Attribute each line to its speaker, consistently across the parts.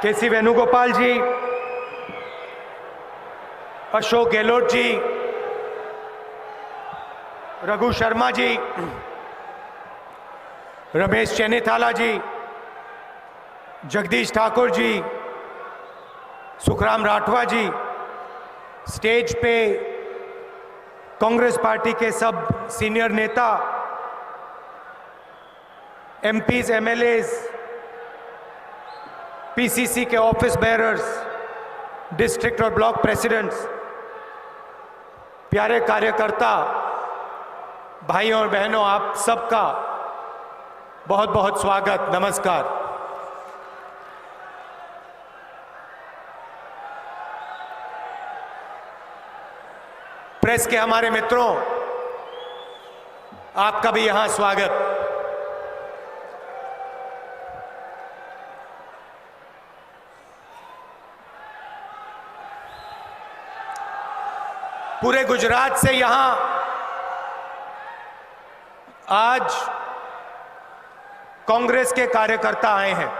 Speaker 1: KC. Venugopal जी, अशोक गहलोत जी, रघु शर्मा जी, रमेश चेन्नीथाला जी, जगदीश ठाकुर जी, सुखराम राठवा जी, stage पे Congress party के सब सीनियर नेता, एमपीज, एमएलएज, पीसीसी के ऑफिस बेयरर्स, डिस्ट्रिक्ट और ब्लॉक प्रेसिडेंट्स, प्यारे कार्यकर्ता भाइयों और बहनों, आप सबका बहुत बहुत स्वागत, नमस्कार। प्रेस के हमारे मित्रों, आपका भी यहां स्वागत। पूरे गुजरात से यहां आज कांग्रेस के कार्यकर्ता आए हैं।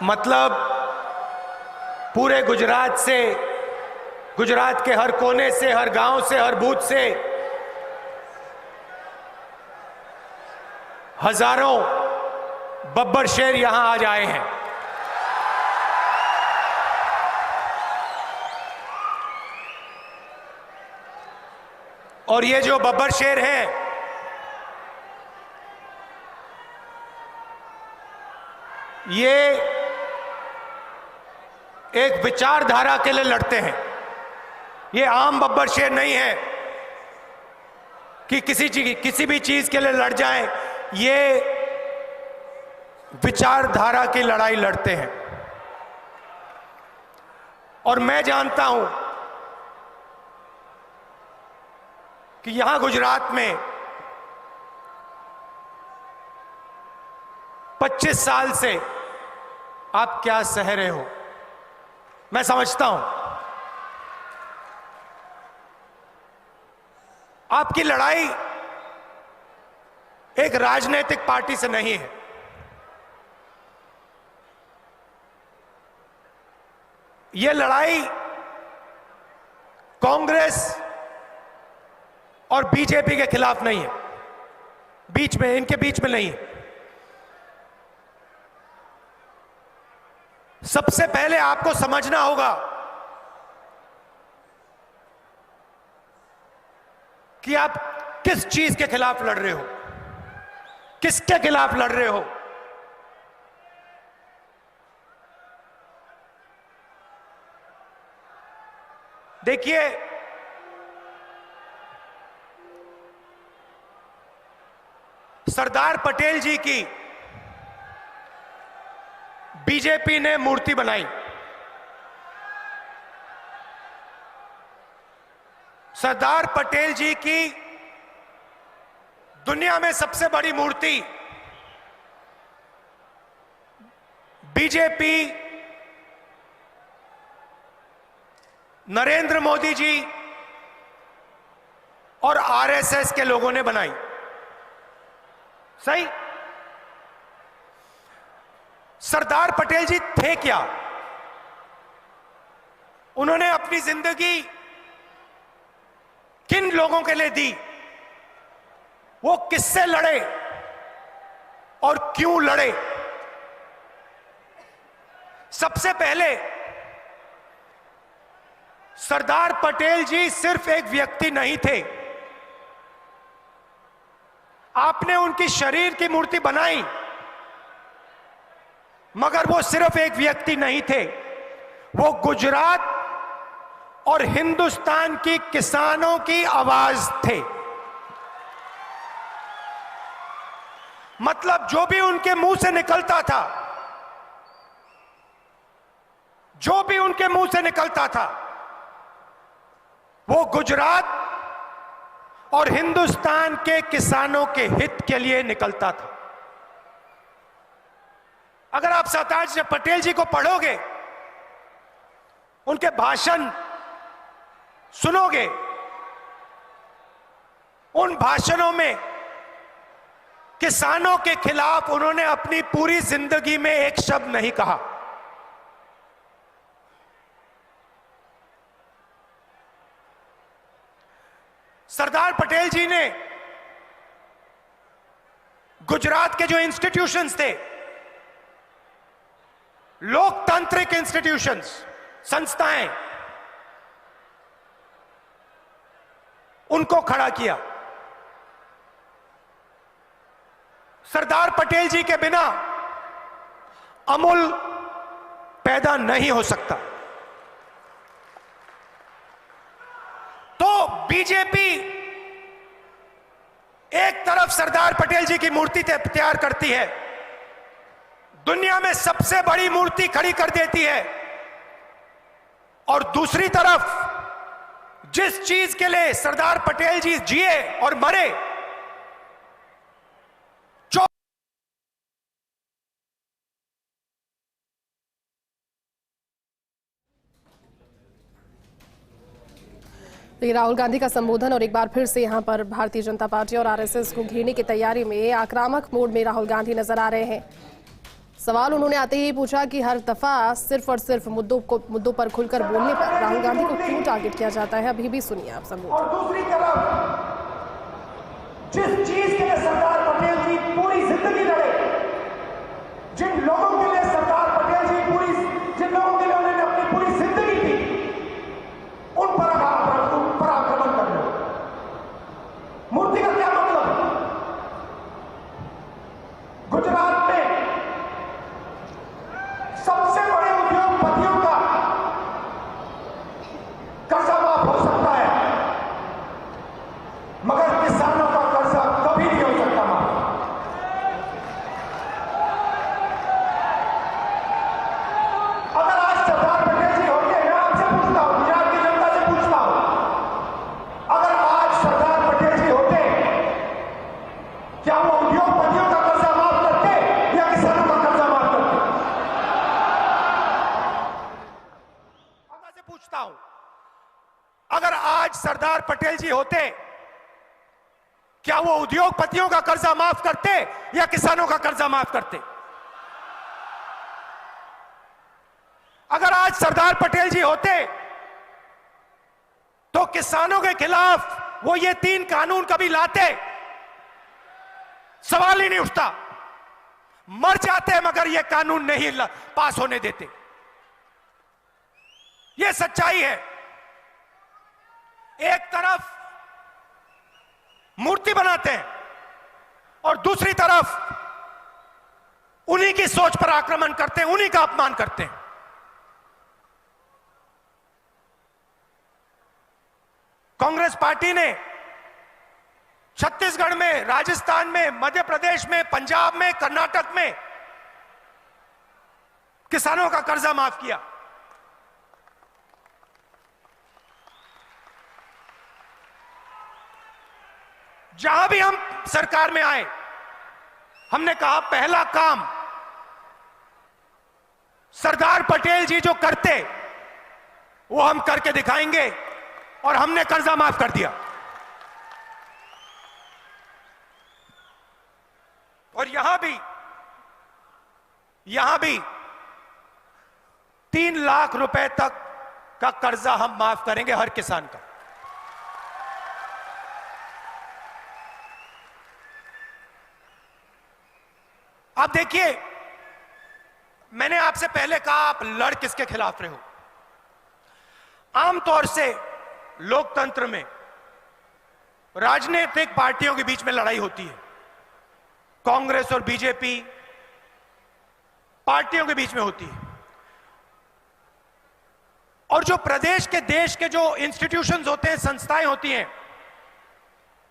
Speaker 1: मतलब पूरे गुजरात से, गुजरात के हर कोने से, हर गांव से, हर बूथ से हजारों बब्बर शेर यहां आज आए हैं। और ये जो बब्बर शेर हैं, ये एक विचारधारा के लिए लड़ते हैं। ये आम बब्बर शेर नहीं है कि किसी भी चीज के लिए लड़ जाएं। ये विचारधारा की लड़ाई लड़ते हैं। और मैं जानता हूं कि यहां गुजरात में 25 साल से आप क्या सह रहे हो, मैं समझता हूं। आपकी लड़ाई एक राजनीतिक पार्टी से नहीं है। यह लड़ाई कांग्रेस और बीजेपी के खिलाफ नहीं है, बीच में, इनके बीच में नहीं है। सबसे पहले आपको समझना होगा कि आप किस चीज के खिलाफ लड़ रहे हो, किसके खिलाफ लड़ रहे हो। देखिए, सरदार पटेल जी की बीजेपी ने मूर्ति बनाई। सरदार पटेल जी की दुनिया में सबसे बड़ी मूर्ति बीजेपी, नरेंद्र मोदी जी और आरएसएस के लोगों ने बनाई। सही? सरदार पटेल जी थे क्या? उन्होंने अपनी जिंदगी किन लोगों के लिए दी? वो किससे लड़े और क्यों लड़े? सबसे पहले सरदार पटेल जी सिर्फ एक व्यक्ति नहीं थे। आपने उनकी शरीर की मूर्ति बनाई, मगर वो सिर्फ एक व्यक्ति नहीं थे, वो गुजरात और हिंदुस्तान की किसानों की आवाज थे। मतलब जो भी उनके मुंह से निकलता था, जो भी उनके मुंह से निकलता था, वो गुजरात और हिंदुस्तान के किसानों के हित के लिए निकलता था। अगर आप सरदार पटेल जी को पढ़ोगे, उनके भाषण सुनोगे, उन भाषणों में किसानों के खिलाफ उन्होंने अपनी पूरी जिंदगी में एक शब्द नहीं कहा। सरदार पटेल जी ने गुजरात के जो इंस्टीट्यूशंस थे, लोकतांत्रिक इंस्टीट्यूशंस, संस्थाएं, उनको खड़ा किया। सरदार पटेल जी के बिना अमूल पैदा नहीं हो सकता। तो बीजेपी एक तरफ सरदार पटेल जी की मूर्ति तैयार करती है, दुनिया में सबसे बड़ी मूर्ति खड़ी कर देती है, और दूसरी तरफ जिस चीज के लिए सरदार पटेल जी जिए और मरे,
Speaker 2: राहुल गांधी का संबोधन और एक बार फिर से यहां पर भारतीय जनता पार्टी और आरएसएस को घेरने की तैयारी में आक्रामक मोड में राहुल गांधी नजर आ रहे हैं। सवाल उन्होंने आते ही पूछा कि हर दफा सिर्फ और सिर्फ मुद्दों पर खुलकर बोलने पर राहुल गांधी को क्यों टारगेट किया जाता है। अभी भी सुनिए आप संबोधन।
Speaker 1: और दूसरी तरफ जिस चीज के लिए सरदार पटेल जी पूरी जिंदगी लड़े, जिन लोगों के लिए सरदार पटेल जी जिन लोगों के लिए उन्होंने अपनी पूरी जिंदगी दी, उन पर आक्रमण कर रहे हो। मूर्ति का क्या मतलब? गुजरात में सबसे बड़े उद्योगपतियों का कर्जा माफ हो सकता है, मगर किसानों का कर्जा कभी नहीं हो सकता माफ। अगर आज सरदार पटेल जी होते, मैं आपसे पूछता हूं, गुजरात की जनता से पूछता हूं, अगर आज सरदार पटेल जी होते, क्या वो उद्योगपतियों का कर्जा माफ करते या किसानों का कर्जा माफ करते? आपसे पूछता हूं, अगर आज सरदार पटेल जी होते, क्या वो उद्योगपतियों का कर्जा माफ करते या किसानों का कर्जा माफ करते? अगर आज सरदार पटेल जी होते तो किसानों के खिलाफ वो ये 3 कानून कभी लाते? सवाल ही नहीं उठता। मर जाते मगर ये कानून नहीं पास होने देते। ये सच्चाई है। एक तरफ मूर्ति बनाते हैं और दूसरी तरफ उन्हीं की सोच पर आक्रमण करते हैं, उन्हीं का अपमान करते हैं। कांग्रेस पार्टी ने छत्तीसगढ़ में, राजस्थान में, मध्य प्रदेश में, पंजाब में, कर्नाटक में किसानों का कर्जा माफ किया। जहां भी हम सरकार में आए, हमने कहा पहला काम सरदार पटेल जी जो करते वो हम करके दिखाएंगे, और हमने कर्जा माफ कर दिया। और यहां भी 3 लाख रुपए तक का कर्जा हम माफ करेंगे हर किसान का। आप देखिए, मैंने आपसे पहले कहा आप लड़ किसके खिलाफ रहे हो। आमतौर से लोकतंत्र में राजनीतिक पार्टियों के बीच में लड़ाई होती है। कांग्रेस और बीजेपी पार्टियों के बीच में होती है, और जो प्रदेश के, देश के जो इंस्टीट्यूशंस होते हैं, संस्थाएं होती हैं,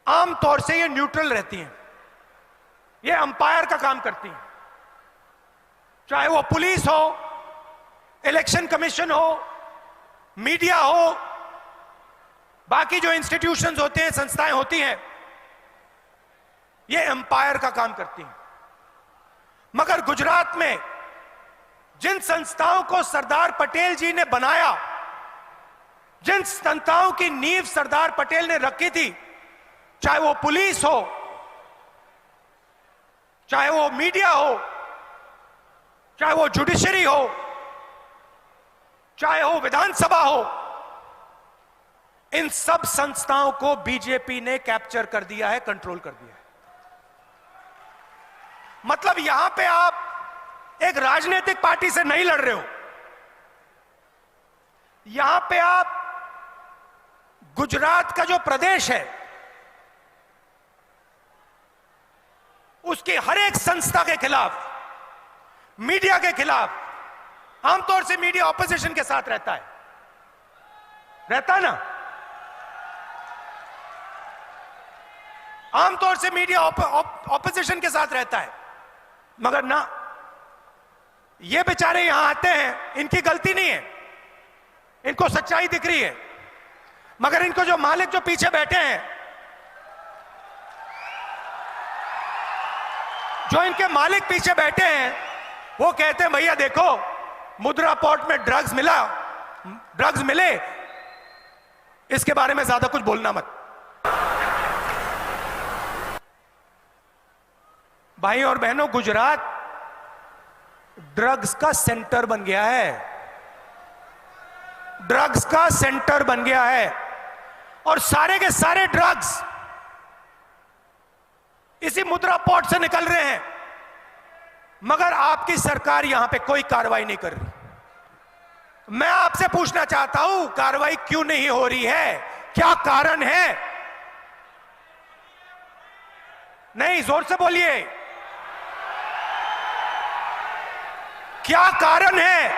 Speaker 1: आमतौर से ये न्यूट्रल रहती हैं। ये अंपायर का काम करती हैं। चाहे वो पुलिस हो, इलेक्शन कमीशन हो, मीडिया हो, बाकी जो इंस्टीट्यूशंस होते हैं, संस्थाएं होती हैं, ये एम्पायर का काम करती हैं। मगर गुजरात में जिन संस्थाओं को सरदार पटेल जी ने बनाया, जिन संस्थाओं की नींव सरदार पटेल ने रखी थी, चाहे वो पुलिस हो, चाहे वो मीडिया हो, चाहे वो जुडिशरी हो, चाहे हो विधानसभा हो, इन सब संस्थाओं को बीजेपी ने कैप्चर कर दिया है, कंट्रोल कर दिया है। मतलब यहां पे आप एक राजनीतिक पार्टी से नहीं लड़ रहे हो, यहां पे आप गुजरात का जो प्रदेश है उसकी हर एक संस्था के खिलाफ, मीडिया के खिलाफ, आमतौर से मीडिया ऑपोजिशन के साथ रहता है ना, आमतौर से मीडिया ऑपोजिशन के साथ रहता है, मगर ना, ये बेचारे यहां आते हैं, इनकी गलती नहीं है, इनको सच्चाई दिख रही है, मगर इनको जो मालिक जो पीछे बैठे हैं, जो इनके मालिक पीछे बैठे हैं, वो कहते हैं भैया देखो मुद्रा पोर्ट में ड्रग्स मिले, इसके बारे में ज्यादा कुछ बोलना मत। भाई और बहनों, गुजरात ड्रग्स का सेंटर बन गया है, ड्रग्स का सेंटर बन गया है, और सारे के सारे ड्रग्स इसी मुद्रा पोर्ट से निकल रहे हैं, मगर आपकी सरकार यहां पे कोई कार्रवाई नहीं कर रही। मैं आपसे पूछना चाहता हूं, कार्रवाई क्यों नहीं हो रही है? क्या कारण है? नहीं, जोर से बोलिए, क्या कारण है?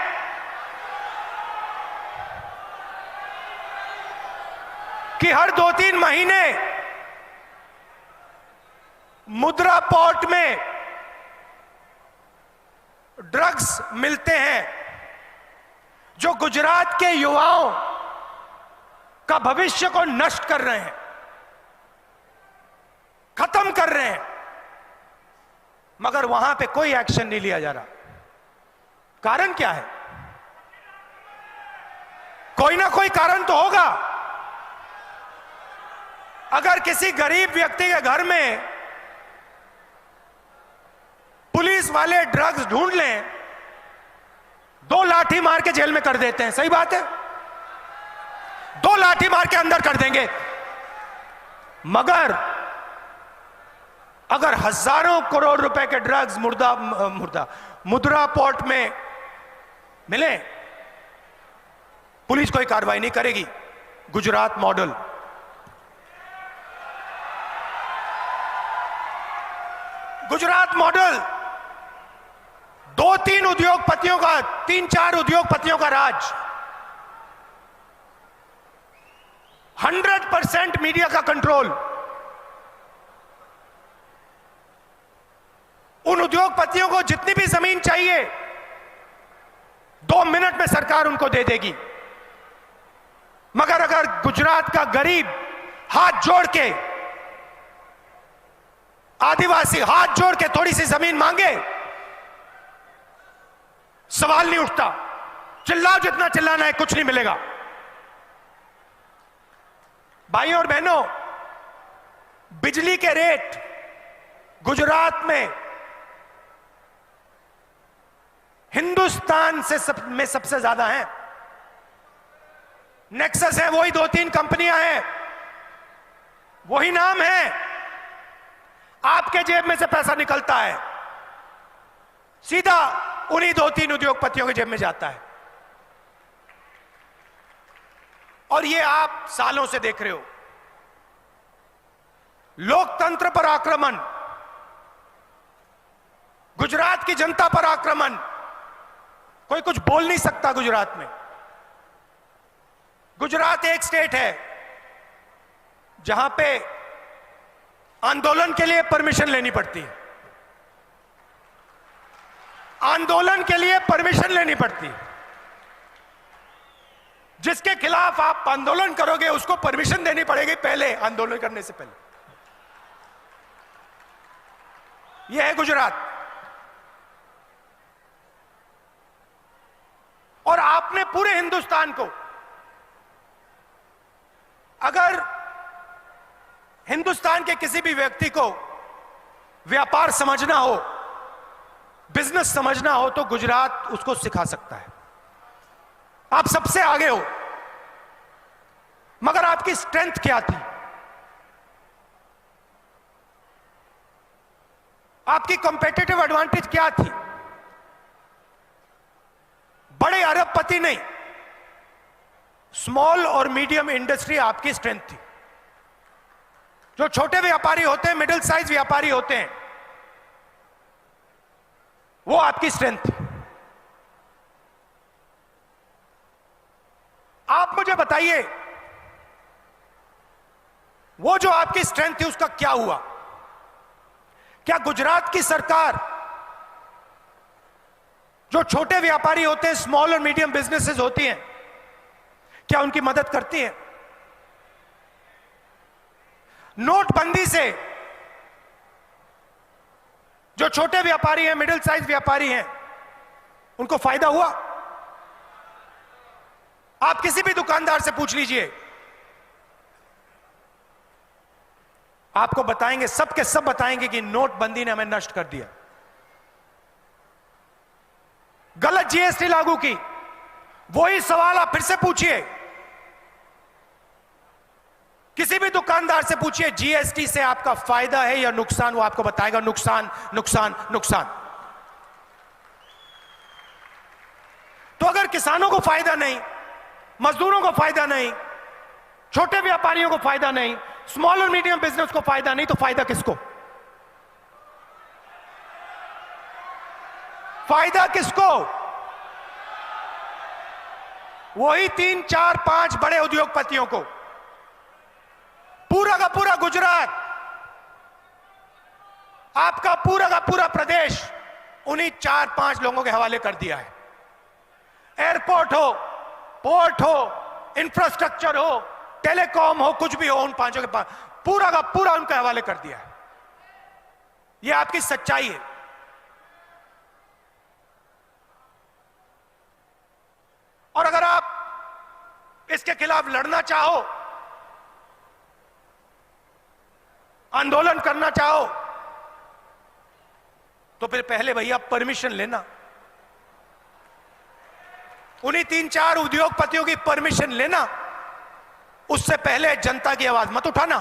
Speaker 1: कि हर 2-3 महीने मुद्रा पोर्ट में ड्रग्स मिलते हैं जो गुजरात के युवाओं का भविष्य को नष्ट कर रहे हैं, खत्म कर रहे हैं, मगर वहां पे कोई एक्शन नहीं लिया जा रहा। कारण क्या है? कोई ना कोई कारण तो होगा। अगर किसी गरीब व्यक्ति के घर में पुलिस वाले ड्रग्स ढूंढ लें, 2 लाठी मार के जेल में कर देते हैं, सही बात है, 2 लाठी मार के अंदर कर देंगे, मगर अगर हजारों करोड़ रुपए के ड्रग्स मुद्रा पोर्ट में मिले, पुलिस कोई कार्रवाई नहीं करेगी। गुजरात मॉडल, गुजरात मॉडल 2-3 उद्योगपतियों का, 3-4 उद्योगपतियों का राज, 100% मीडिया का कंट्रोल। उन उद्योगपतियों को जितनी भी जमीन चाहिए 2 मिनट में सरकार उनको दे देगी, मगर अगर गुजरात का गरीब हाथ जोड़ के, आदिवासी हाथ जोड़ के थोड़ी सी जमीन मांगे, सवाल नहीं उठता, चिल्लाओ जितना चिल्लाना है, कुछ नहीं मिलेगा। भाइयों और बहनों, बिजली के रेट गुजरात में हिंदुस्तान में सबसे ज्यादा हैं। नेक्सस है, वही 2-3 कंपनियां हैं, वही नाम है, आपके जेब में से पैसा निकलता है, सीधा उन्हीं 2-3 उद्योगपतियों के जेब में जाता है। और ये आप सालों से देख रहे हो। लोकतंत्र पर आक्रमण, गुजरात की जनता पर आक्रमण, कोई कुछ बोल नहीं सकता गुजरात में। गुजरात एक स्टेट है जहां पे आंदोलन के लिए परमिशन लेनी पड़ती है, आंदोलन के लिए परमिशन लेनी पड़ती है। जिसके खिलाफ आप आंदोलन करोगे उसको परमिशन देनी पड़ेगी पहले, आंदोलन करने से पहले। यह है गुजरात। और आपने पूरे हिंदुस्तान को अगर हिंदुस्तान के किसी भी व्यक्ति को व्यापार समझना हो, बिजनेस समझना हो, तो गुजरात उसको सिखा सकता है। आप सबसे आगे हो, मगर आपकी स्ट्रेंथ क्या थी? आपकी कॉम्पिटिटिव एडवांटेज क्या थी? बड़े अरबपति नहीं, स्मॉल और मीडियम इंडस्ट्री आपकी स्ट्रेंथ थी। जो छोटे व्यापारी होते हैं, मिडिल साइज व्यापारी होते हैं, वो आपकी स्ट्रेंथ थी। आप मुझे बताइए, वो जो आपकी स्ट्रेंथ थी उसका क्या हुआ? क्या गुजरात की सरकार जो छोटे व्यापारी होते हैं, स्मॉल और मीडियम बिजनेसेस होती हैं, क्या उनकी मदद करती है? नोटबंदी से जो छोटे व्यापारी हैं, मिडिल साइज व्यापारी हैं, उनको फायदा हुआ? आप किसी भी दुकानदार से पूछ लीजिए, आपको बताएंगे, सब के सब बताएंगे कि नोटबंदी ने हमें नष्ट कर दिया। गलत जीएसटी लागू की, वही सवाल आप फिर से पूछिए, किसी भी दुकानदार से पूछिए, जीएसटी से आपका फायदा है या नुकसान? वो आपको बताएगा नुकसान, नुकसान, नुकसान। तो अगर किसानों को फायदा नहीं, मजदूरों को फायदा नहीं, छोटे व्यापारियों को फायदा नहीं, स्मॉल और मीडियम बिजनेस को फायदा नहीं, तो फायदा किसको? फायदा किसको? वही 3, 4, 5 बड़े उद्योगपतियों को। पूरा का पूरा गुजरात, आपका पूरा का पूरा प्रदेश उन्हीं 4-5 लोगों के हवाले कर दिया है। एयरपोर्ट हो, पोर्ट हो, इंफ्रास्ट्रक्चर हो, टेलीकॉम हो, कुछ भी हो, उन 5 के पास पूरा का पूरा उनके हवाले कर दिया है। यह आपकी सच्चाई है। और अगर आप इसके खिलाफ लड़ना चाहो, आंदोलन करना चाहो, तो फिर पहले भैया परमिशन लेना। उन्हीं 3-4 उद्योगपतियों की परमिशन लेना, उससे पहले जनता की आवाज मत उठाना।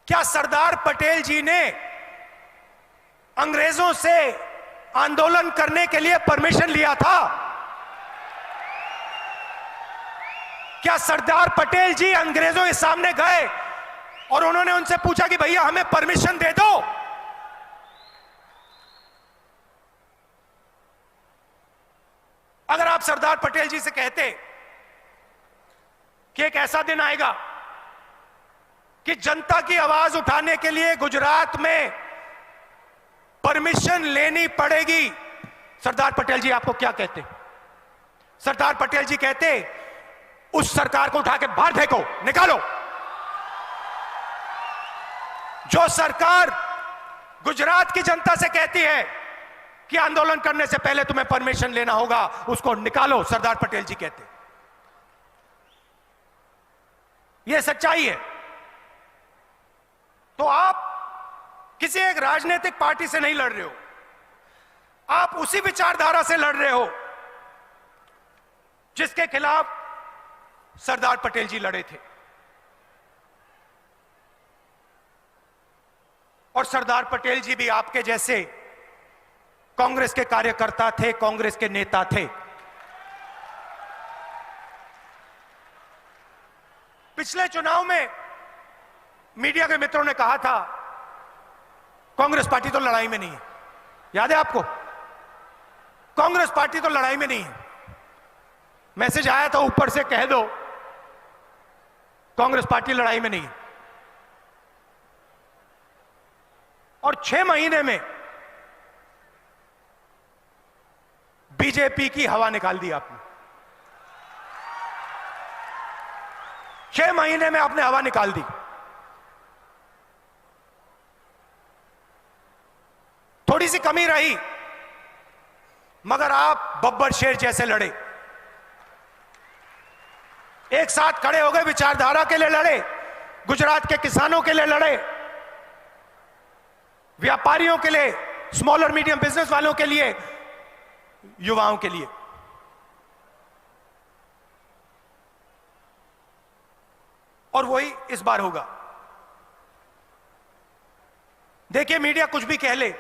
Speaker 1: क्या सरदार पटेल जी ने अंग्रेजों से आंदोलन करने के लिए परमिशन लिया था? क्या सरदार पटेल जी अंग्रेजों के सामने गए और उन्होंने उनसे पूछा कि भैया हमें परमिशन दे दो? अगर आप सरदार पटेल जी से कहते कि एक ऐसा दिन आएगा कि जनता की आवाज उठाने के लिए गुजरात में परमिशन लेनी पड़ेगी, सरदार पटेल जी आपको क्या कहते? सरदार पटेल जी कहते, उस सरकार को उठा के बाहर फेंको, निकालो। जो सरकार गुजरात की जनता से कहती है कि आंदोलन करने से पहले तुम्हें परमिशन लेना होगा, उसको निकालो, सरदार पटेल जी कहते। यह सच्चाई है। तो आप किसी एक राजनीतिक पार्टी से नहीं लड़ रहे हो, आप उसी विचारधारा से लड़ रहे हो जिसके खिलाफ सरदार पटेल जी लड़े थे। और सरदार पटेल जी भी आपके जैसे कांग्रेस के कार्यकर्ता थे, कांग्रेस के नेता थे। पिछले चुनाव में मीडिया के मित्रों ने कहा था कांग्रेस पार्टी तो लड़ाई में नहीं है। याद है आपको? कांग्रेस पार्टी तो लड़ाई में नहीं है। मैसेज आया था ऊपर से, कह दो कांग्रेस पार्टी लड़ाई में नहीं है। और 6 महीने में बीजेपी की हवा निकाल दी आपने। 6 महीने में आपने हवा निकाल दी। थोड़ी सी कमी रही, मगर आप बब्बर शेर जैसे लड़े। एक साथ खड़े हो गए, विचारधारा के लिए लड़े, गुजरात के किसानों के लिए लड़े, व्यापारियों के लिए, स्मॉल और मीडियम बिजनेस वालों के लिए, युवाओं के लिए। और वही इस बार होगा। देखिए, मीडिया कुछ भी कह ले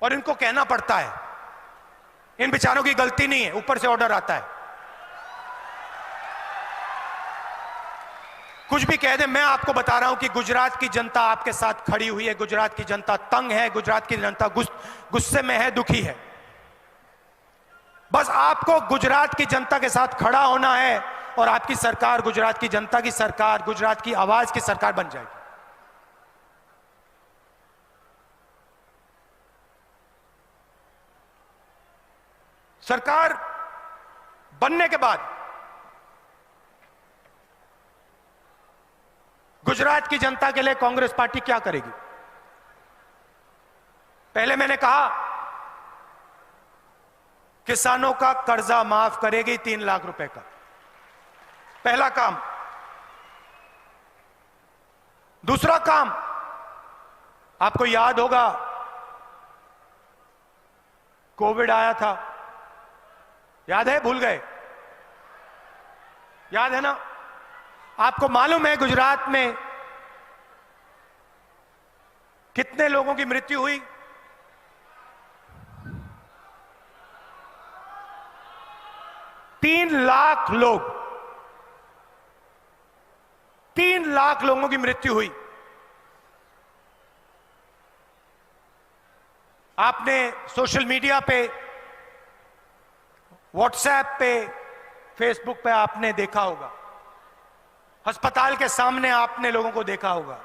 Speaker 1: और इनको कहना पड़ता है, इन बेचारों की गलती नहीं है, ऊपर से ऑर्डर आता है। कुछ भी कह दे, मैं आपको बता रहा हूं कि गुजरात की जनता आपके साथ खड़ी हुई है, गुजरात की जनता तंग है, गुजरात की जनता गुस्से में है, दुखी है। बस आपको गुजरात की जनता के साथ खड़ा होना है और आपकी सरकार गुजरात की जनता की सरकार, गुजरात की आवाज की सरकार बन जाएगी। सरकार बनने के बाद गुजरात की जनता के लिए कांग्रेस पार्टी क्या करेगी? पहले मैंने कहा, किसानों का कर्जा माफ करेगी 3 लाख रुपए का, पहला काम। दूसरा काम, आपको याद होगा कोविड आया था, याद है? भूल गए? याद है ना? आपको मालूम है गुजरात में कितने लोगों की मृत्यु हुई? 3 लाख लोग, 3 लाख लोगों की मृत्यु हुई। आपने सोशल मीडिया पे, व्हाट्सएप पे, फेसबुक पे आपने देखा होगा, अस्पताल के सामने आपने लोगों को देखा होगा।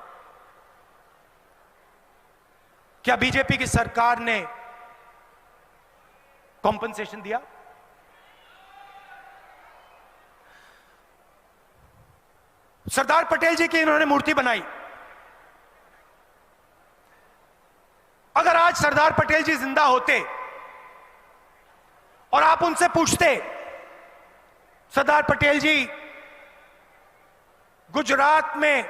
Speaker 1: क्या बीजेपी की सरकार ने कॉम्पनसेशन दिया? सरदार पटेल जी की इन्होंने मूर्ति बनाई। अगर आज सरदार पटेल जी जिंदा होते और आप उनसे पूछते, सरदार पटेल जी, गुजरात में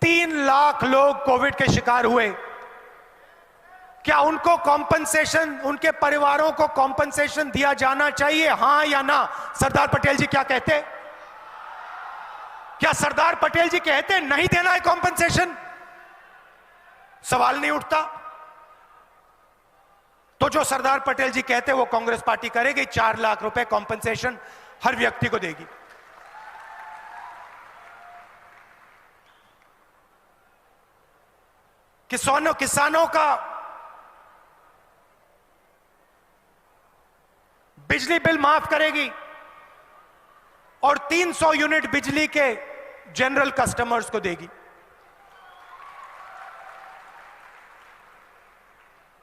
Speaker 1: 3 लाख लोग कोविड के शिकार हुए, क्या उनको कॉम्पनसेशन, उनके परिवारों को कॉम्पनसेशन दिया जाना चाहिए, हां या ना? सरदार पटेल जी क्या कहते? क्या सरदार पटेल जी कहते नहीं देना है कॉम्पनसेशन? सवाल नहीं उठता। तो जो सरदार पटेल जी कहते वो कांग्रेस पार्टी करेगी, 4 लाख रुपए कॉम्पनसेशन हर व्यक्ति को देगी। किसानों का बिजली बिल माफ करेगी और 300 यूनिट बिजली के जनरल कस्टमर्स को देगी।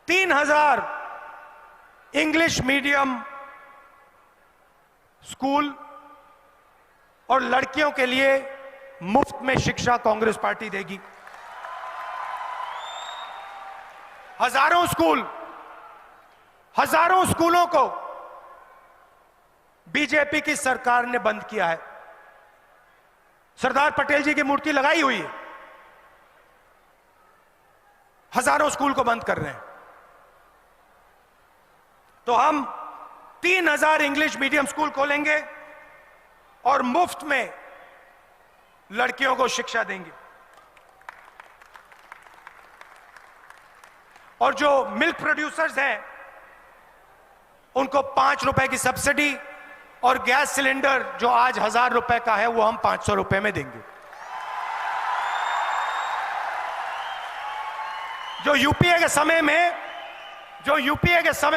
Speaker 1: 3000 इंग्लिश मीडियम स्कूल और लड़कियों के लिए मुफ्त में शिक्षा कांग्रेस पार्टी देगी। हजारों स्कूलों को बीजेपी की सरकार ने बंद किया है। सरदार पटेल जी की मूर्ति लगाई हुई है, हजारों स्कूल को बंद कर रहे हैं। तो हम 3000 इंग्लिश मीडियम स्कूल खोलेंगे और मुफ्त में लड़कियों को शिक्षा देंगे। और जो मिल्क प्रोड्यूसर्स हैं उनको 5 रुपए की सब्सिडी, और गैस सिलेंडर जो आज 1000 रुपए का है वो हम 500 रुपए में देंगे। जो यूपीए के समय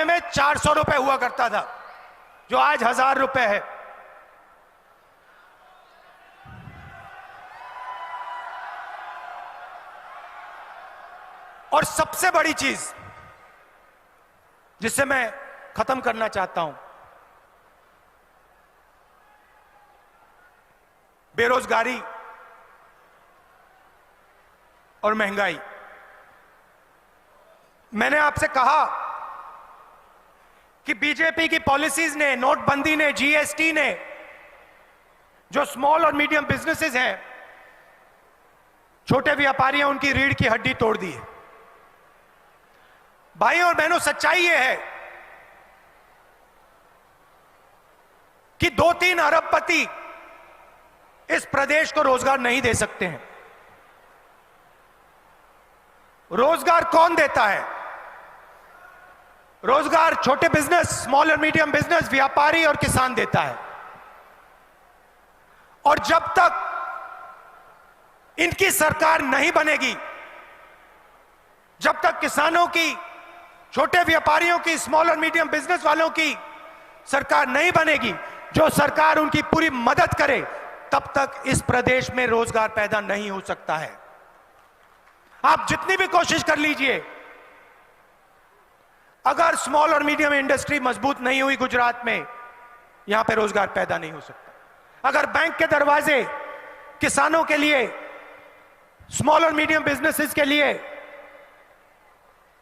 Speaker 1: में 400 रुपए हुआ करता था, जो आज 1000 रुपए है। और सबसे बड़ी चीज जिससे मैं खत्म करना चाहता हूं, बेरोजगारी और महंगाई। मैंने आपसे कहा कि बीजेपी की पॉलिसीज ने, नोटबंदी ने, जीएसटी ने जो स्मॉल और मीडियम बिजनेसेस हैं, छोटे व्यापारी हैं, उनकी रीढ़ की हड्डी तोड़ दी है। भाइयों और बहनों, सच्चाई यह है कि 2-3 अरबपति इस प्रदेश को रोजगार नहीं दे सकते हैं। रोजगार कौन देता है? रोजगार छोटे बिजनेस, स्मॉल और मीडियम बिजनेस, व्यापारी और किसान देता है। और जब तक इनकी सरकार नहीं बनेगी, जब तक किसानों की, छोटे व्यापारियों की, स्मॉल और मीडियम बिजनेस वालों की सरकार नहीं बनेगी, जो सरकार उनकी पूरी मदद करे, तब तक इस प्रदेश में रोजगार पैदा नहीं हो सकता है। आप जितनी भी कोशिश कर लीजिए, अगर स्मॉल और मीडियम इंडस्ट्री मजबूत नहीं हुई गुजरात में, यहां पे रोजगार पैदा नहीं हो सकता। अगर बैंक के दरवाजे किसानों के लिए, स्मॉल और मीडियम बिजनेसेस के लिए,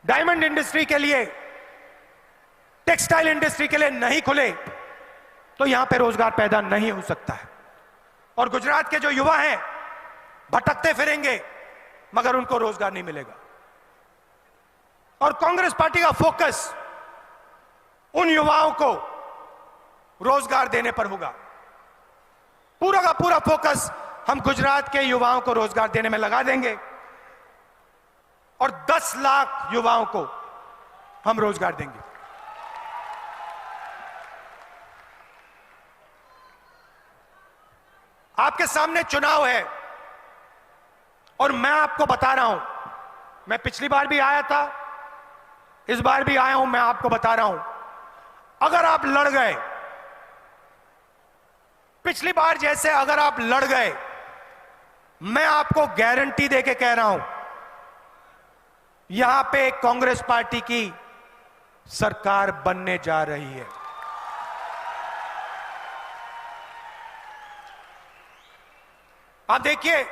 Speaker 1: डायमंड इंडस्ट्री के लिए, टेक्सटाइल इंडस्ट्री के लिए नहीं खुले, तो यहां पे रोजगार पैदा नहीं हो सकता है। और गुजरात के जो युवा हैं भटकते फिरेंगे, मगर उनको रोजगार नहीं मिलेगा। और कांग्रेस पार्टी का फोकस उन युवाओं को रोजगार देने पर होगा। पूरा का पूरा फोकस हम गुजरात के युवाओं को रोजगार देने में लगा देंगे और 10 लाख युवाओं को हम रोजगार देंगे। आपके सामने चुनाव है और मैं आपको बता रहा हूं, मैं पिछली बार भी आया था, इस बार भी आया हूं, मैं आपको बता रहा हूं, अगर आप लड़ गए, पिछली बार जैसे अगर आप लड़ गए, मैं आपको गारंटी देके कह रहा हूं, यहां पे कांग्रेस पार्टी की सरकार बनने जा रही है। आप देखिए,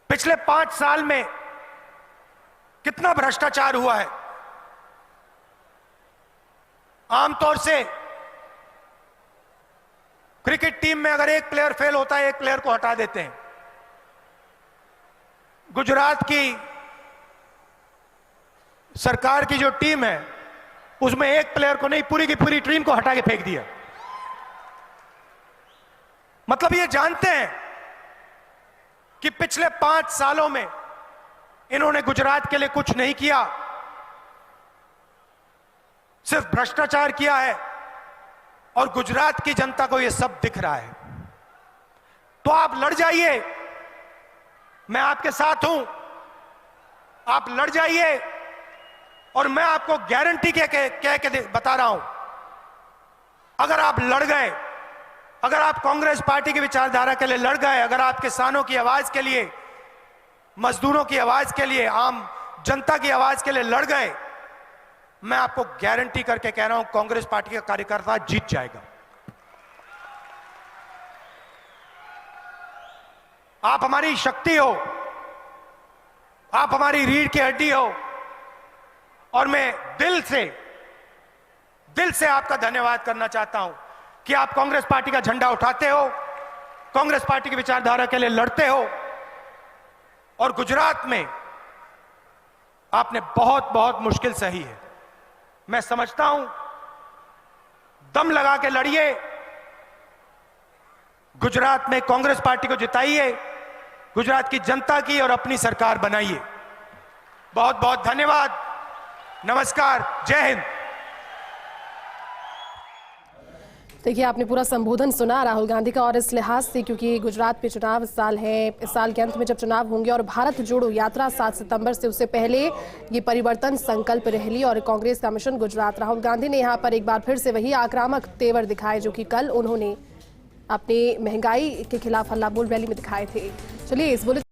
Speaker 1: पिछले 5 साल में कितना भ्रष्टाचार हुआ है। आमतौर से क्रिकेट टीम में अगर एक प्लेयर फेल होता है, एक प्लेयर को हटा देते हैं। गुजरात की सरकार की जो टीम है, उसमें एक प्लेयर को नहीं, पूरी की पूरी टीम को हटा के फेंक दिया। मतलब ये जानते हैं कि पिछले 5 सालों में इन्होंने गुजरात के लिए कुछ नहीं किया, सिर्फ भ्रष्टाचार किया है, और गुजरात की जनता को यह सब दिख रहा है। तो आप लड़ जाइए, मैं आपके साथ हूं, आप लड़ जाइए, और मैं आपको गारंटी कह के बता रहा हूं, अगर आप लड़ गए, अगर आप कांग्रेस पार्टी की विचारधारा के लिए लड़ गए, अगर आप किसानों की आवाज के लिए, मजदूरों की आवाज के लिए, आम जनता की आवाज के लिए लड़ गए, मैं आपको गारंटी करके कह रहा हूं, कांग्रेस पार्टी का कार्यकर्ता जीत जाएगा। आप हमारी शक्ति हो, आप हमारी रीढ़ की हड्डी हो, और मैं दिल से आपका धन्यवाद करना चाहता हूं कि आप कांग्रेस पार्टी का झंडा उठाते हो, कांग्रेस पार्टी की विचारधारा के लिए लड़ते हो, और गुजरात में आपने बहुत बहुत मुश्किल सही है। मैं समझता हूं, दम लगा के लड़िए, गुजरात में कांग्रेस पार्टी को जिताइए, गुजरात की जनता की और अपनी सरकार बनाइए। बहुत बहुत धन्यवाद, नमस्कार, जय हिंद।
Speaker 2: देखिए, आपने पूरा संबोधन सुना राहुल गांधी का, और इस लिहाज से क्योंकि गुजरात में चुनाव इस साल है, इस साल के अंत में जब चुनाव होंगे और भारत जोड़ो यात्रा 7 सितंबर से, उससे पहले ये परिवर्तन संकल्प रैली और कांग्रेस का मिशन गुजरात, राहुल गांधी ने यहां पर एक बार फिर से वही आक्रामक तेवर दिखाए जो कि कल उन्होंने अपनी महंगाई के खिलाफ हल्ला बोल रैली में दिखाए थे। चलिए इस बुलेटिन